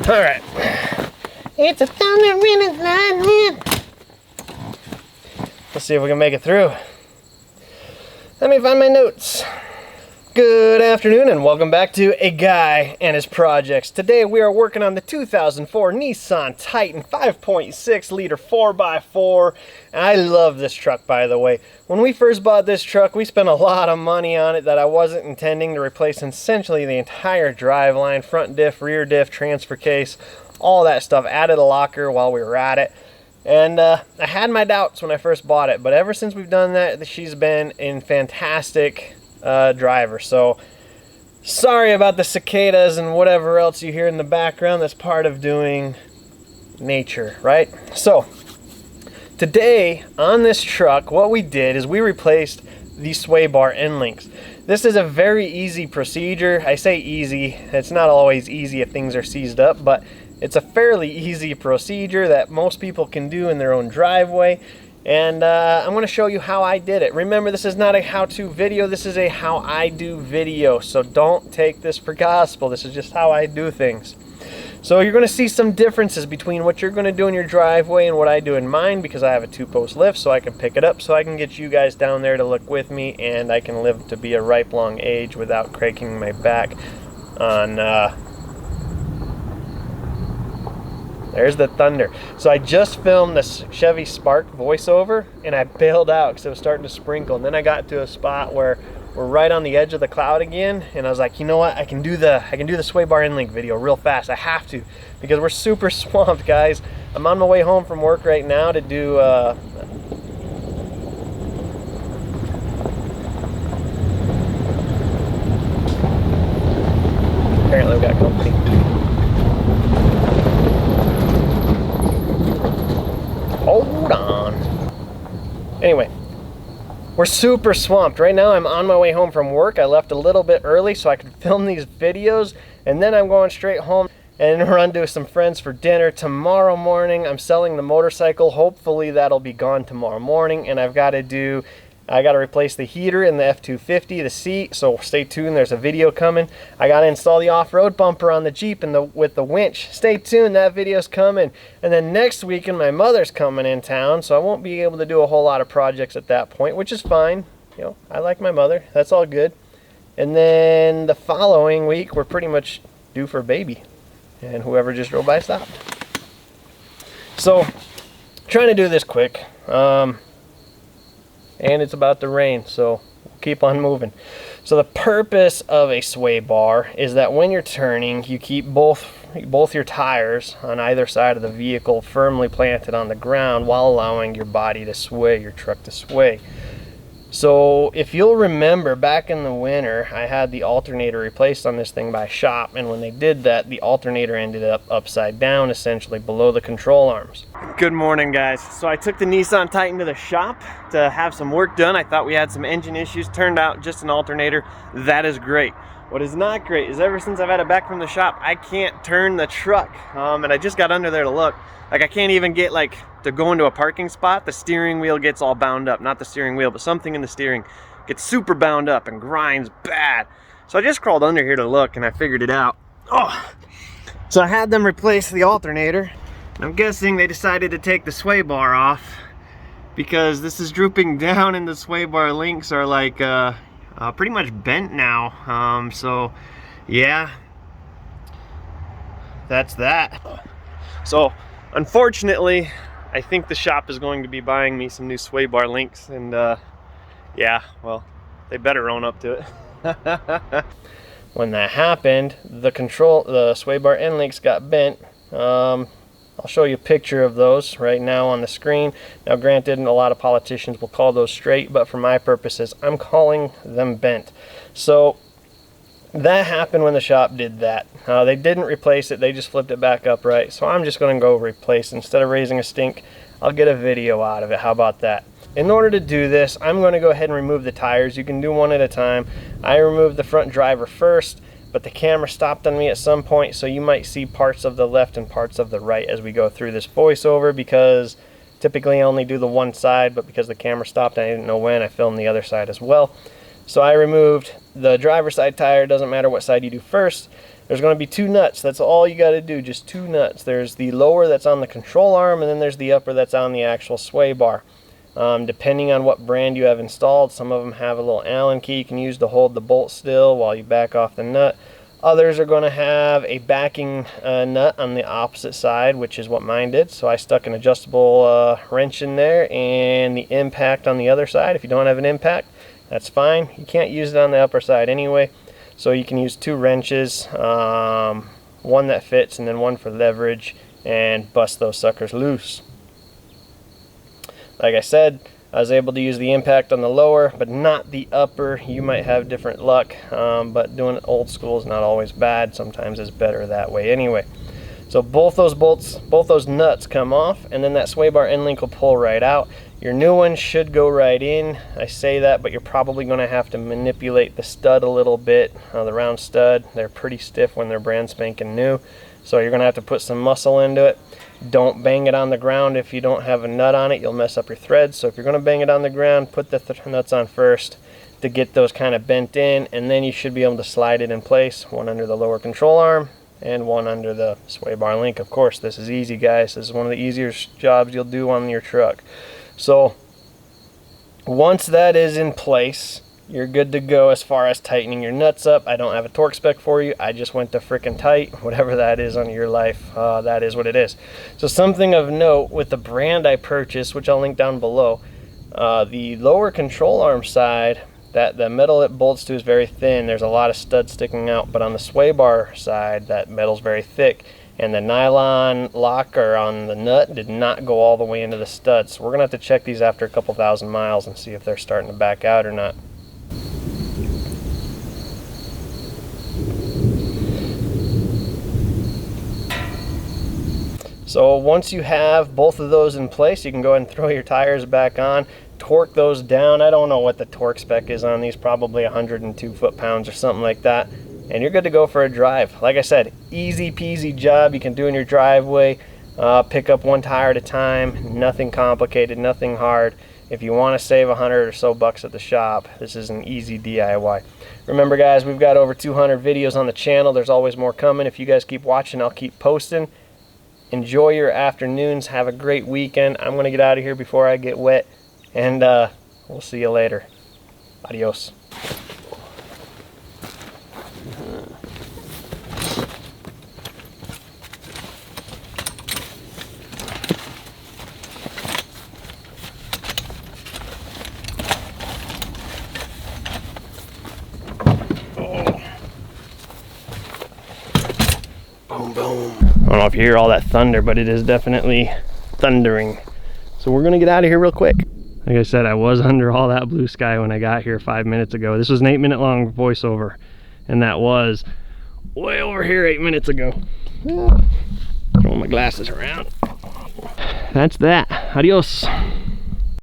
Alright. It's a thunder and it's lightning. Let's see if we can make it through. Let me find my notes. Good afternoon and welcome back to A Guy and His Projects. Today we are working on the 2004 Nissan Titan 5.6 liter 4x4. I love this truck, by the way. When we first bought this truck, we spent a lot of money on it that I wasn't intending to replace essentially the entire driveline, front diff, rear diff, transfer case, all that stuff. Added a locker while we were at it. And I had my doubts when I first bought it, but ever since we've done that, she's been in fantastic driver. So sorry about the cicadas and whatever else you hear in the background. That's part of doing nature, right? So today on this truck, what we did is we replaced the sway bar end links. This is a very easy procedure. I say easy, it's not always easy if things are seized up, but it's a fairly easy procedure that most people can do in their own driveway. And I'm going to show you how I did it. Remember, this is not a how-to video. This is a how I do video. So don't take this for gospel. This is just how I do things. So you're going to see some differences between what you're going to do in your driveway and what I do in mine, because I have a two-post lift so I can pick it up, so I can get you guys down there to look with me, and I can live to be a ripe long age without cracking my back on... There's the thunder. So I just filmed the Chevy Spark voiceover and I bailed out because it was starting to sprinkle. And then I got to a spot where we're right on the edge of the cloud again, and I was like, you know what? I can do the sway bar end link video real fast. I have to, because we're super swamped, guys. I'm on my way home from work right now to do apparently we got company. Hold on. Anyway, we're super swamped. Right now I'm on my way home from work. I left a little bit early so I could film these videos, and then I'm going straight home and run to some friends for dinner. Tomorrow morning I'm selling the motorcycle. Hopefully that'll be gone tomorrow morning, and I got to replace the heater in the F-250, the seat, so stay tuned, there's a video coming. I got to install the off-road bumper on the Jeep and with the winch. Stay tuned, that video's coming. And then next weekend my mother's coming in town, so I won't be able to do a whole lot of projects at that point, which is fine. You know, I like my mother, that's all good. And then the following week we're pretty much due for a baby, and whoever just drove by stopped. So, trying to do this quick. And it's about to rain, so we'll keep on moving. So the purpose of a sway bar is that when you're turning, you keep both your tires on either side of the vehicle firmly planted on the ground while allowing your body to sway, your truck to sway. So if you'll remember, back in the winter, I had the alternator replaced on this thing by shop, and when they did that, the alternator ended up upside down, essentially below the control arms. Good morning, guys. So I took the Nissan Titan to the shop to have some work done. I thought we had some engine issues. Turned out just an alternator. That is great. What is not great is ever since I've had it back from the shop, I can't turn the truck. And I just got under there to look. Like, I can't even get to go into a parking spot. The steering wheel gets all bound up. Not the steering wheel, but something in the steering gets super bound up and grinds bad. So I just crawled under here to look, and I figured it out. Oh! So I had them replace the alternator. I'm guessing they decided to take the sway bar off because this is drooping down and the sway bar links are pretty much bent now. So yeah, that's that. So unfortunately, I think the shop is going to be buying me some new sway bar links, and yeah, well, they better own up to it. When that happened, the sway bar end links got bent. I'll show you a picture of those right now on the screen. Now granted, a lot of politicians will call those straight, but for my purposes, I'm calling them bent. So that happened when the shop did that. They didn't replace it, they just flipped it back upright. So I'm just gonna go replace it. Instead of raising a stink, I'll get a video out of it. How about that? In order to do this, I'm gonna go ahead and remove the tires. You can do one at a time. I removed the front driver first, but the camera stopped on me at some point, so you might see parts of the left and parts of the right as we go through this voiceover, because typically I only do the one side, but because the camera stopped and I didn't know when, I filmed the other side as well. So I removed the driver's side tire. Doesn't matter what side you do first. There's going to be 2 nuts. That's all you got to do, just 2 nuts. There's the lower that's on the control arm, and then there's the upper that's on the actual sway bar. Depending on what brand you have installed, some of them have a little Allen key you can use to hold the bolt still while you back off the nut. Others are going to have a backing nut on the opposite side, which is what mine did. So I stuck an adjustable wrench in there and the impact on the other side. If you don't have an impact, that's fine. You can't use it on the upper side anyway. So you can use 2 wrenches, one that fits and then one for leverage, and bust those suckers loose. Like I said, I was able to use the impact on the lower, but not the upper. You might have different luck, but doing it old school is not always bad. Sometimes it's better that way anyway. So both those bolts, both those nuts come off, and then that sway bar end link will pull right out. Your new one should go right in. I say that, but you're probably going to have to manipulate the stud a little bit. The round stud, they're pretty stiff when they're brand spanking new. So you're going to have to put some muscle into it. Don't bang it on the ground. If you don't have a nut on it, you'll mess up your threads. So if you're going to bang it on the ground, put the nuts on first to get those kind of bent in, and then you should be able to slide it in place. One under the lower control arm and one under the sway bar link. Of course, this is easy, guys. This is one of the easier jobs you'll do on your truck. So once that is in place, you're good to go as far as tightening your nuts up. I don't have a torque spec for you. I just went to frickin' tight. Whatever that is on your life, that is what it is. So something of note with the brand I purchased, which I'll link down below, the lower control arm side, that the metal it bolts to is very thin. There's a lot of studs sticking out, but on the sway bar side, that metal's very thick, and the nylon locker on the nut did not go all the way into the studs. So we're gonna have to check these after a couple thousand miles and see if they're starting to back out or not. So once you have both of those in place, you can go ahead and throw your tires back on, torque those down. I don't know what the torque spec is on these, probably 102 foot-pounds or something like that, and you're good to go for a drive. Like I said, easy peasy job you can do in your driveway. Pick up 1 tire at a time, nothing complicated, nothing hard. If you want to save 100 or so bucks at the shop, this is an easy DIY. Remember guys, we've got over 200 videos on the channel. There's always more coming. If you guys keep watching, I'll keep posting. Enjoy your afternoons. Have a great weekend. I'm going to get out of here before I get wet, and we'll see you later. Adios. Boom, boom. I don't know if you hear all that thunder, but it is definitely thundering. So we're gonna get out of here real quick. Like I said, I was under all that blue sky when I got here 5 minutes ago. This was an 8-minute long voiceover, and that was way over here 8 minutes ago. Throwing my glasses around. That's that. Adios.